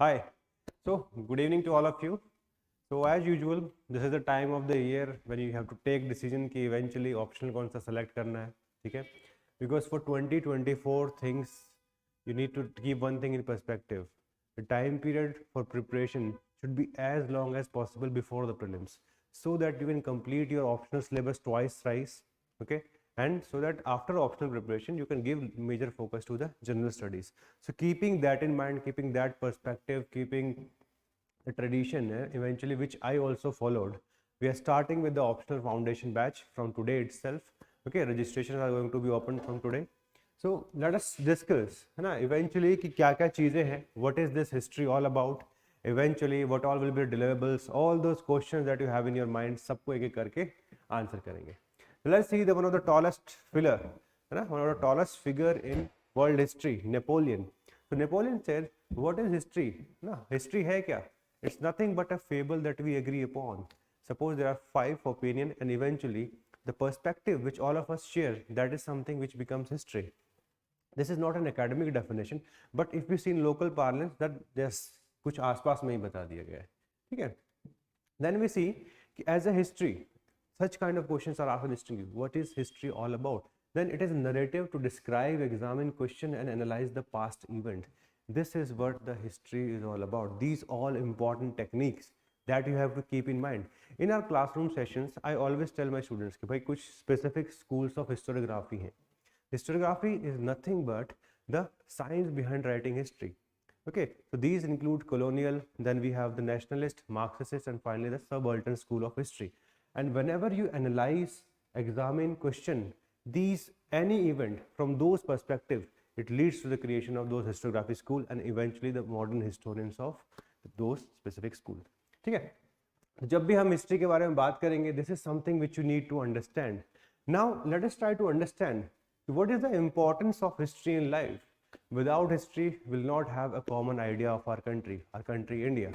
Hi. So, good evening to all of you. So, as usual, this is the time of the year when you have to take decision कि eventually optional कौन सा select करना है, ठीक है? Because for 2024 things, you need to keep one thing in perspective. The time period for preparation should be as long as possible before the prelims, so that you can complete your optional syllabus twice, thrice, okay? And so that after optional preparation you can give major focus to the general studies. So keeping that in mind, keeping that perspective, keeping a tradition eventually, which I also followed, we are starting with the optional foundation batch from today itself. Okay, registrations are going to be open from today. So let us discuss है ना eventually कि क्या क्या चीज़ें हैं, what is this history all about, eventually what all will be deliverables, all those questions that you have in your mind, सबको एक एक करके आंसर करेंगे. Let's see the one of the tallest figure, one of the tallest figure in world history, Napoleon. So Napoleon said, what is history? ना history है क्या? It's nothing but a fable that we agree upon. Suppose there are 5 opinions and eventually the perspective which all of us share, that is something which becomes history. This is not an academic definition, but if we see in local parlance that there's कुछ आसपास में ही बता दिया गया है, ठीक है? Then we see as a history, such kind of questions are asked listing you. What is history all about? Then it is narrative to describe, examine, question and analyze the past event. This is what the history is all about. These all important techniques that you have to keep in mind. In our classroom sessions, I always tell my students कि भाई कुछ specific schools of historiography हैं. Historiography is nothing but the science behind writing history. Okay, so these include colonial, then we have the nationalist, Marxist, and finally the subaltern school of history. And whenever you analyze, examine, question these any event from those perspectives, it leads to the creation of those historiography school and eventually the modern historians of those specific schools. ठीक है, जब भी हम history के बारे में बात करेंगे, this is something which you need to understand. Now let us try to understand what is the importance of history in life. Without history, we'll not have a common idea of our country India.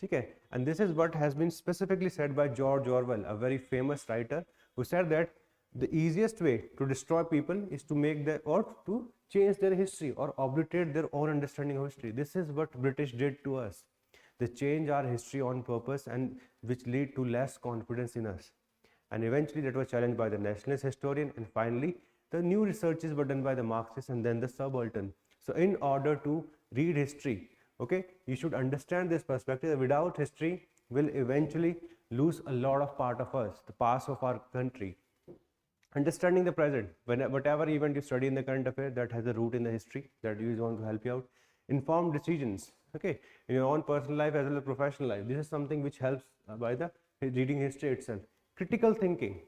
Okay, and this is what has been specifically said by George Orwell, a very famous writer, who said that the easiest way to destroy people is to make their or to change their history or obliterate their own understanding of history. This is what British did to us. They change our history on purpose, and which lead to less confidence in us. And eventually that was challenged by the nationalist historian, and finally the new researches were done by the Marxists and then the subaltern. So in order to read history, okay, you should understand this perspective. Without history, we'll eventually lose a lot of part of us, the past of our country. Understanding the present, whatever event you study in the current affair that has a root in the history, that is going to help you out. Informed decisions, okay, in your own personal life as well as professional life. This is something which helps by the reading history itself. Critical thinking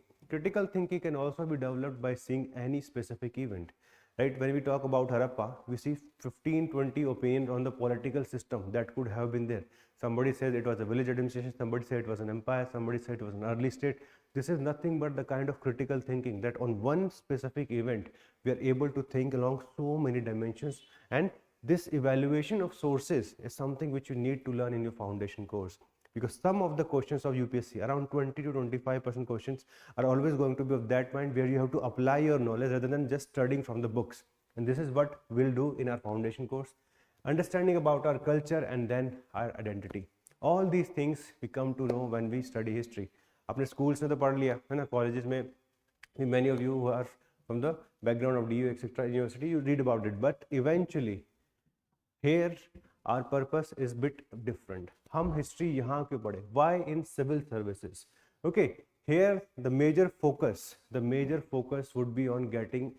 can also be developed by seeing any specific event. Right, when we talk about Harappa, we see 15-20 opinions on the political system that could have been there. Somebody says it was a village administration, somebody said it was an empire, somebody said it was an early state. This is nothing but the kind of critical thinking that on one specific event we are able to think along so many dimensions, and this evaluation of sources is something which you need to learn in your foundation course. Because some of the questions of UPSC, around 20 to 25% questions, are always going to be of that mind where you have to apply your knowledge rather than just studying from the books. And this is what we'll do in our foundation course. Understanding about our culture and then our identity. All these things we come to know when we study history. अपने schools में तो पढ़ लिया है ना, colleges में, many of you who are from the background of DU etc. university, you read about it. But eventually, here our purpose is bit different. हम history यहाँ क्यों पढ़े? Why in civil services? Okay, here the major focus would be on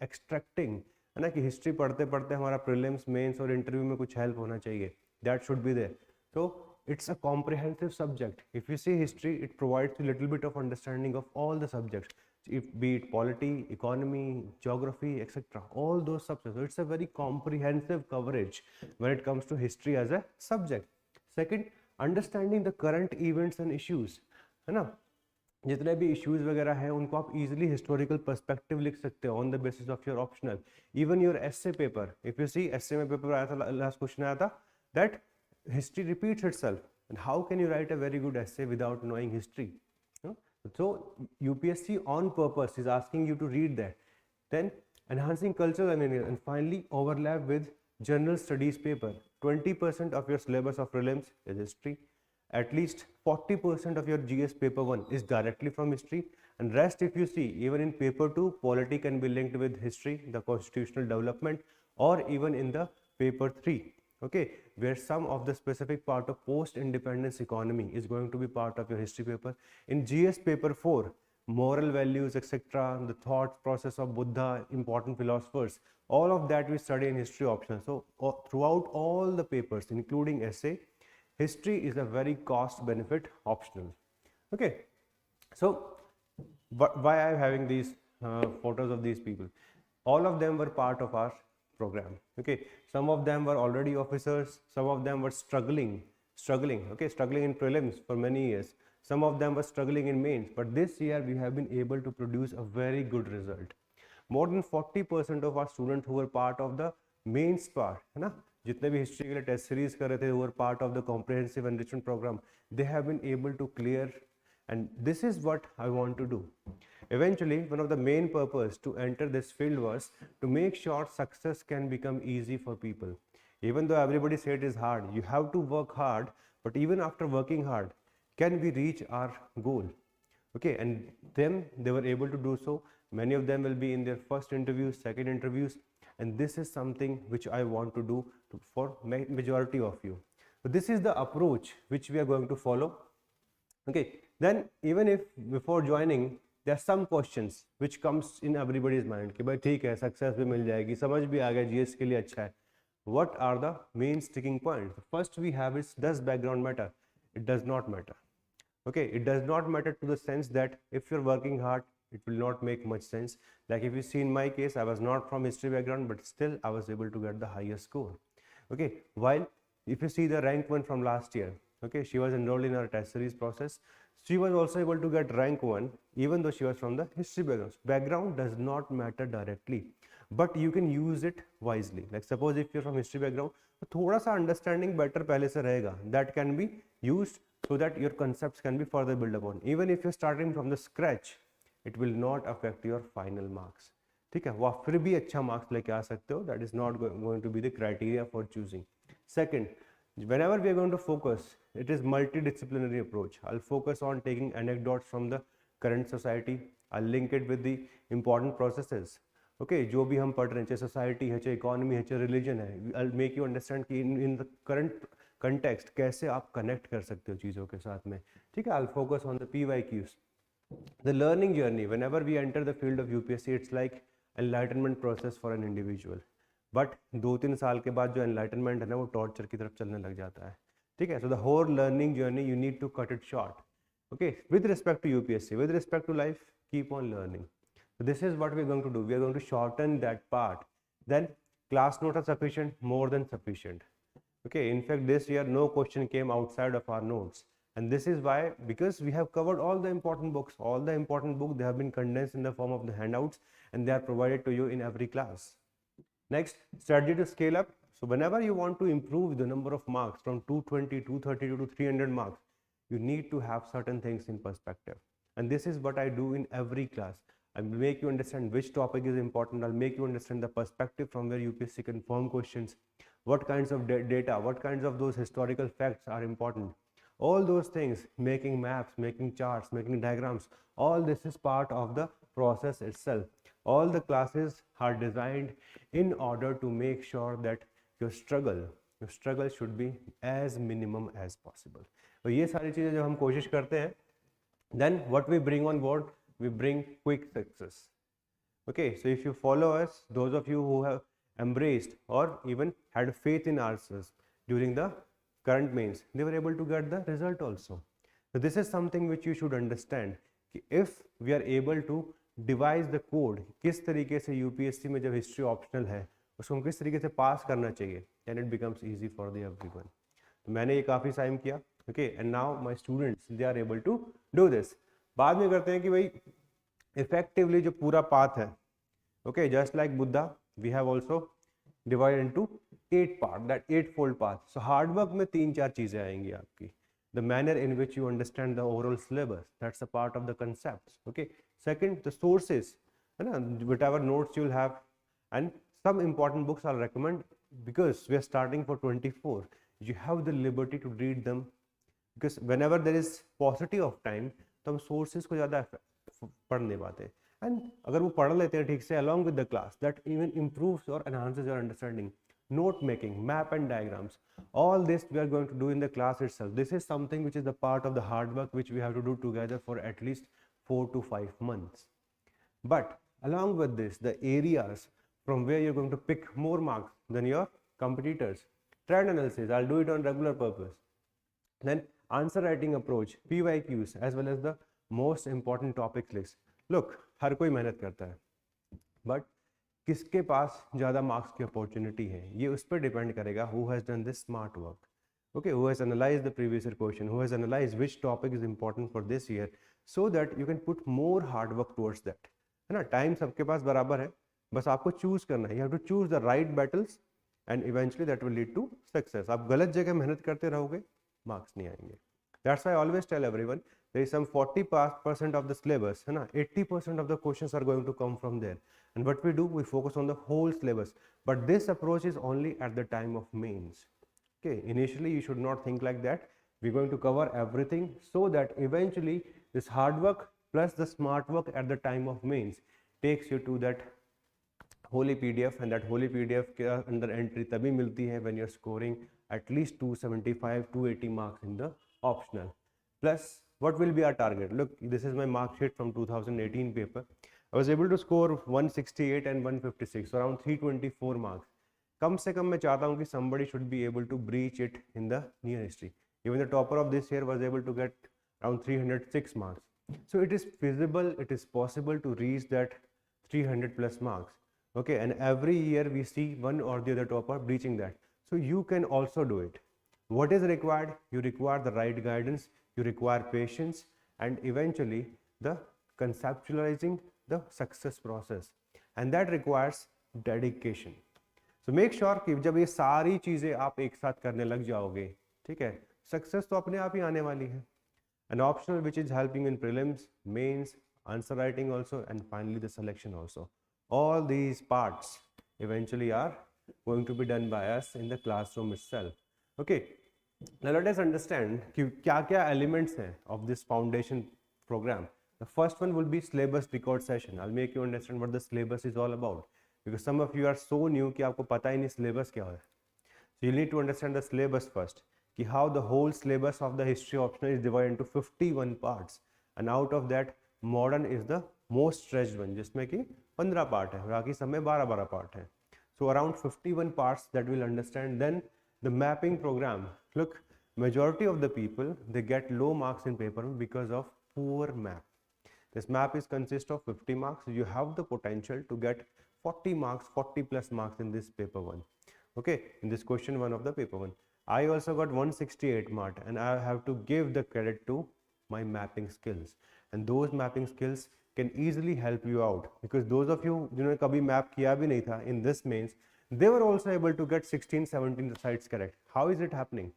extracting, है ना, कि history पढ़ते पढ़ते हमारा prelims, mains और interview में कुछ help होना चाहिए. That should be there. So it's a comprehensive subject. If you see history, it provides a little bit of understanding of all the subjects, if be it polity, economy, geography, etc. All those subjects. So it's a very comprehensive coverage when it comes to history as a subject. Second, understanding the current events and issues, है ना, जितने भी issues वगैरह हैं उनको आप easily historical perspective लिख सकते हो on the basis of your optional. Even your essay paper, if you see essay में paper आया था, last question आया था that history repeats itself, and how can you write a very good essay without knowing history? So UPSC on purpose is asking you to read that. Then enhancing cultural awareness, and finally overlap with general studies paper. 20% of your syllabus of prelims is history. At least 40% of your GS paper 1 is directly from history, and rest, if you see, even in paper 2, polity can be linked with history, the constitutional development, or even in the paper 3, okay, where some of the specific part of post-independence economy is going to be part of your history paper. In GS paper 4, moral values, etc., the thought process of Buddha, important philosophers, all of that we study in history optional. So throughout all the papers, including essay, history is a very cost benefit optional. Okay, so why I am having these photos of these people? All of them were part of our program. Okay, some of them were already officers, some of them were struggling in prelims for many years, some of them were struggling in mains, but this year we have been able to produce a very good result. More than 40% of our students who were part of the mains part, है ना, जितने भी history के लिए test series कर रहे थे, who were part of the comprehensive enrichment program, they have been able to clear, and this is what I want to do. Eventually, one of the main purpose to enter this field was to make sure success can become easy for people. Even though everybody say it is hard, you have to work hard, but even after working hard, can we reach our goal? Okay, and them, they were able to do so. Many of them will be in their first interviews, second interviews, and this is something which I want to do for majority of you. So this is the approach which we are going to follow. Okay, then even if before joining there are some questions which comes in everybody's mind कि भाई ठीक है, success भी मिल जाएगी, समझ भी आ गया, GS के लिए अच्छा है. What are the main sticking points? First we have is, does background matter? It does not matter. Okay, it does not matter to the sense that if you're working hard, it will not make much sense. Like if you see in my case, I was not from history background, but still I was able to get the highest score. Okay, while if you see the rank 1 from last year, okay, she was enrolled in our test series process. She was also able to get rank 1 even though she was from the history background. Background does not matter directly, but you can use it wisely. Like suppose if you're from history background, तो थोड़ा सा understanding better पहले से रहेगा, that can be used so that your concepts can be further built upon. Even if you're starting from the scratch, it will not affect your final marks. ठीक है, वो आप फिर भी अच्छा marks लेके आ सकते हो. That is not going to be the criteria for choosing. Second, whenever we are going to focus, it is multidisciplinary approach. I'll focus on taking anecdotes from the current society. I'll link it with the important processes. Okay, जो भी हम पढ़ रहे हैं, चाहे society है, चाहे economy है, चाहे religion है, I'll make you understand कि in the current context कैसे आप connect कर सकते हो चीज़ों के साथ में. ठीक है, I'll focus on the PYQs. The learning journey, whenever we enter the field of UPSC, it's like enlightenment process for an individual. But 2-3 साल के बाद जो एनलाइटनमेंट है ना, वो टॉर्चर की तरफ चलने लग जाता है. ठीक है, so the whole learning journey you need to cut it short. Okay, with respect to UPSC, with respect to life, keep on learning. So this is what we are going to do. We are going to shorten that part. Then class notes are sufficient, more than sufficient. Okay, in fact this year no question came outside of our notes, and this is why, because we have covered all the important books. All the important books, they have been condensed in the form of the handouts, and they are provided to you in every class. Next, strategy to scale up. So whenever you want to improve the number of marks from 220, 232 to 300 marks, you need to have certain things in perspective. And this is what I do in every class. I will make you understand which topic is important. I'll make you understand the perspective from where UPSC can form questions, what kinds of data, what kinds of those historical facts are important. All those things, making maps, making charts, making diagrams, all this is part of the process itself. All the classes are designed in order to make sure that your struggle should be as minimum as possible. तो ये सारी चीज़ें जब हम कोशिश करते हैं, then what we bring on board, we bring quick success. Okay, so if you follow us, those of you who have embraced or even had faith in ourselves during the current mains, they were able to get the result also. So this is something which you should understand, if we are able to device the code, किस तरीके से UPSC में जब history optional है उसको हम किस तरीके से पास करना चाहिए, and it becomes easy for the everyone. तो मैंने ये काफ़ी टाइम किया. Okay, and now my students, they are able to do this. बाद में करते हैं कि भाई इफेक्टिवली जो पूरा पाथ है, okay, just like Buddha, we have also divide into 8 part, that 8 fold path. So hard work में 3-4 चीज़ें आएंगी आपकी. The manner in which you understand the overall syllabus, that's a part of the concepts. Okay, second, the sources, whatever notes you'll have, and some important books I'll recommend because we are starting for 24. You have the liberty to read them because whenever there is paucity of time तो हम sources को ज़्यादा पढ़ नहीं पाते and अगर वो पढ़ लेते हैं ठीक से along with the class that even improves or enhances your understanding. Note making, map and diagrams, all this we are going to do in the class itself. This is something which is the part of the hard work which we have to do together for at least 4 to 5 months. But along with this, the areas from where you're going to pick more marks than your competitors. Trend analysis, I'll do it on regular purpose. Then answer writing approach, PYQs, as well as the most important topics list. Look, हर कोई मेहनत करता है, but किसके पास ज़्यादा marks की opportunity है ये उस पर डिपेंड करेगा who has done this smart work. Okay, who has analyzed the previous year question, who has analyzed which topic is important for this year, so that you can put more hard work towards that. है ना, time सबके पास बराबर है, बस आपको choose करना है. You have to choose the right battles and eventually that will lead to success. आप गलत जगह मेहनत करते रहोगे, मार्क्स नहीं आएंगे. That's why I always tell everyone there is some 40% of the syllabus, है ना, 80% of the questions are going to come from there. And what we do, we focus on the whole syllabus. But this approach is only at the time of mains. Okay, initially you should not think like that. We're going to cover everything so that eventually this hard work plus the smart work at the time of mains takes you to that holy PDF, and that holy PDF के अंदर entry तभी मिलती है when you're scoring at least 275, 280 marks in the optional. Plus, what will be our target? Look, this is my mark sheet from 2018 paper. I was able to score 168 and 156, so around 324 marks. कम से कम मैं चाहता हूँ कि somebody should be able to breach it in the near history. Even the topper of this year was able to get around 306 marks. So it is feasible, it is possible to reach that 300 plus marks. Okay, and every year we see one or the other topper breaching that. So you can also do it. What is required? You require the right guidance, you require patience, and eventually the conceptualizing the success process, and that requires dedication. So make sure कि जब ये सारी चीजें आप एक साथ करने लग जाओगे, ठीक है, सक्सेस तो अपने आप ही आने वाली है. An optional which is helping in prelims, mains, answer writing also, and finally the selection also. All these parts eventually are going to be done by us in the classroom itself. Okay, now let us understand कि क्या-क्या elements हैं of this foundation program. The first one will be syllabus record session. I'll make you understand what the syllabus is all about, because some of you are so new कि आपको पता ही नहीं syllabus क्या है. So you need to understand the syllabus first, कि how the whole syllabus of the history optional is divided into 51 parts, and out of that modern is the most stretched one, जिसमें कि 15 part है, बाकी सब में 12-12 part है. So around 51 parts that we'll understand. Then the mapping program. Look, majority of the people, they get low marks in paper because of poor map. This map is consist of 50 marks. You have the potential to get 40 marks, 40 plus marks in this paper one. Okay, in this question one of the paper one. I also got 168 mark, and I have to give the credit to my mapping skills. And those mapping skills can easily help you out, because those of you जिन्होंने कभी map किया भी नहीं था in this mains, they were also able to get 16-17 sites correct. How is it happening?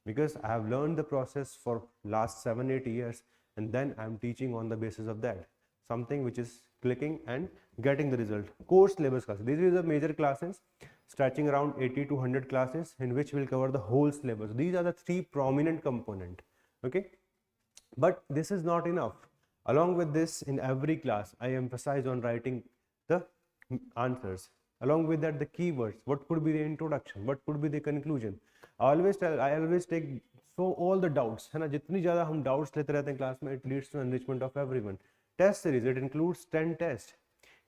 Because I have learned the process for last 7-8 years, and then I am teaching on the basis of that, something which is clicking and getting the result. Course syllabus classes. These are the major classes stretching around 80 to 100 classes, in which will cover the whole syllabus. These are the three prominent component. Okay, but this is not enough. Along with this, in every class I emphasize on writing the answers. Along with that, the keywords. What could be the introduction? What could be the conclusion? I always take so all the doubts, है ना, जितनी ज़्यादा हम doubts लेते रहते हैं class में, it leads to enrichment of everyone. Test series, it includes 10 tests.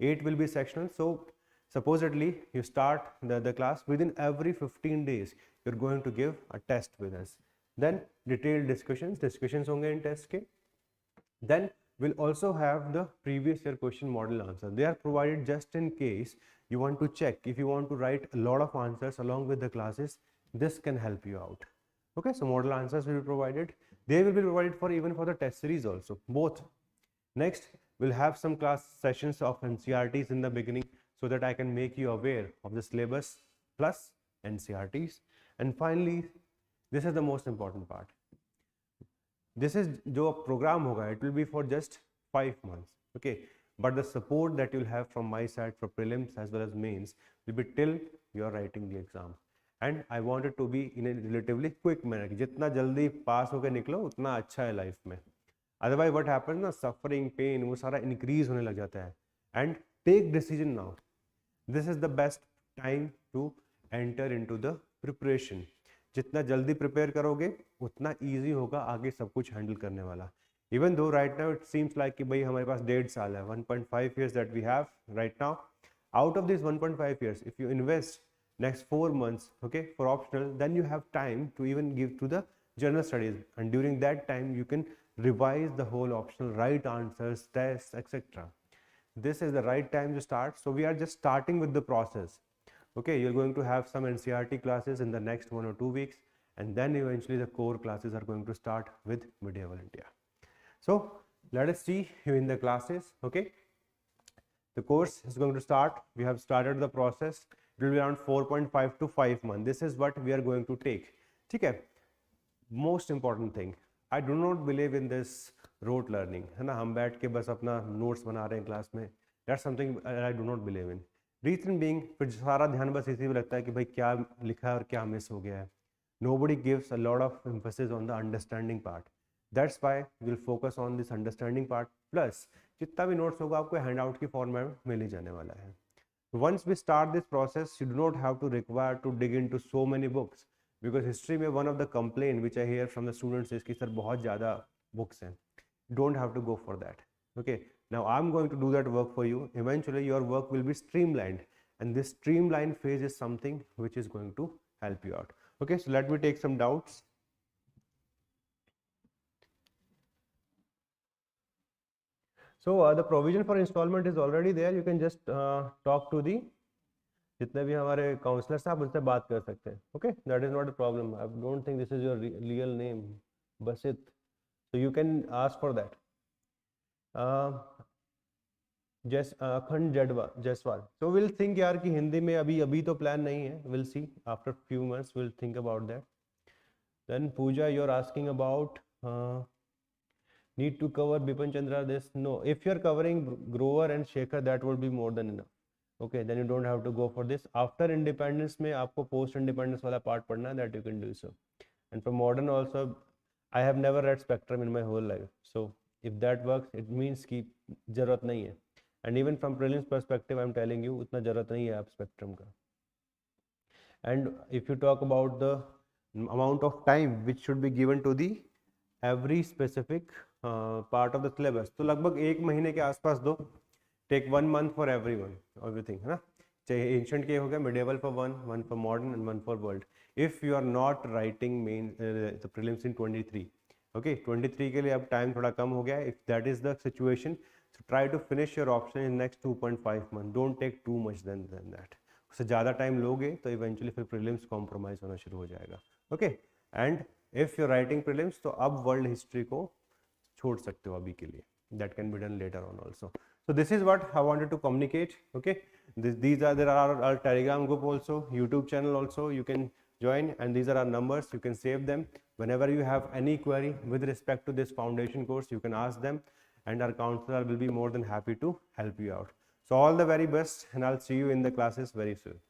8 will be sectional. So supposedly you start the class, within every 15 days you're going to give a test with us. Then detailed discussions होंगे in test के. Then we'll also have the previous year question model answer. They are provided just in case you want to check. If you want to write a lot of answers along with the classes, this can help you out. Okay, so model answers will be provided. They will be provided for even for the test series also, both. Next, we'll have some class sessions of NCRTs in the beginning, so that I can make you aware of the syllabus plus NCRTs. And finally, this is the most important part. This is जो program होगा, it will be for just 5 months. Okay, but the support that you'll have from my side for prelims as well as mains will be till you're writing the exam. And I want it to be in a relatively quick manner. जितना जल्दी पास होकर निकलो उतना अच्छा है life में. Otherwise what happens ना, suffering, pain वो सारा increase होने लग जाता है. And take decision now. This is the best time to enter into the preparation. जितना जल्दी प्रिपेयर करोगे उतना ईजी होगा आगे सब कुछ हैंडल करने वाला. Even though right now it seems like कि भाई हमारे पास 1.5 साल है, 1.5 years that we have right now. Out of this 1.5 years, if you invest next 4 months, okay, for optional, then you have time to even give to the general studies, and during that time you can revise the whole optional, write answers, tests, etc. This is the right time to start. So we are just starting with the process. Okay, you're going to have some NCERT classes in the next 1 or 2 weeks, and then eventually the core classes are going to start with medieval India. So let us see you in the classes. Okay, the course is going to start. We have started the process. It will be around 4.5 to 5 months. This is what we are going to take. Okay, most important thing, I do not believe in this rote learning, है ना, हम बैठ के बस अपना notes बना रहे हैं क्लास में. That's something I do not believe in. Reason being, फिर सारा ध्यान बस इसी पे लगता है कि भाई क्या लिखा है और क्या मिस हो गया है. Nobody gives a lot of emphasis on the understanding part. That's why we'll focus on this understanding part. Plus जितना भी notes होगा आपको handout की format में मिल ही जाने वाला है. Once we start this process, you do not have to require to dig into so many books, because history में one of the complaint which I hear from the students is कि sir बहुत ज़्यादा books हैं. Don't have to go for that. Okay, now I'm going to do that work for you. Eventually your work will be streamlined, and this streamlined phase is something which is going to help you out. Okay, so let me take some doubts. So the provision for installment is already there. You can just talk to the जितने भी हमारे counsellors हैं आप उनसे बात कर सकते हैं. Okay, that is not a problem. I don't think this is your real name Basit, so you can ask for that. Akhand Jaiswal. So will think यार कि हिंदी में अभी तो प्लान नहीं है. Will see after few months will think about that. Then Pooja, you are asking about need to cover Bipin Chandra this. No, if you are covering Grover and Shekhar, that would be more than enough. Okay, then you don't have to go for this. After independence में आपको post independence वाला part पढ़ना है, that you can do so. And for modern also, I have never read spectrum in my whole life. So if that works, it means कि जरूरत नहीं है. And even from prelims perspective, I'm telling you उतना जरूरत नहीं है आप spectrum का. And if you talk about the amount of time which should be given to the every specific part of the syllabus, तो लगभग 1 महीने के आसपास दो. टेक 1 month फॉर एवरीथिंग, है ना. चाहे एंशिएंट के हो गया, medieval for one for modern and one for world. If you are not writing main the prelims in 23, okay, 23 के लिए अब टाइम थोड़ा कम हो गया. If that is the situation, so try to finish your option in next 2.5 months. Don't take too much than that. उससे ज़्यादा time लोगे तो इवेंचुअली फिर प्रीलिम्स कॉम्प्रोमाइज होना शुरू हो जाएगा. Okay, and if you writing prelims तो अब वर्ल्ड हिस्ट्री को छोड़ सकते हो अभी के लिए. That can be done later on also. So this is what I wanted to communicate. Okay, there are our Telegram group also, YouTube channel also, you can join, and these are our numbers. You can save them. Whenever you have any query with respect to this foundation course, you can ask them, and our counselor will be more than happy to help you out. So all the very best, and I'll see you in the classes very soon.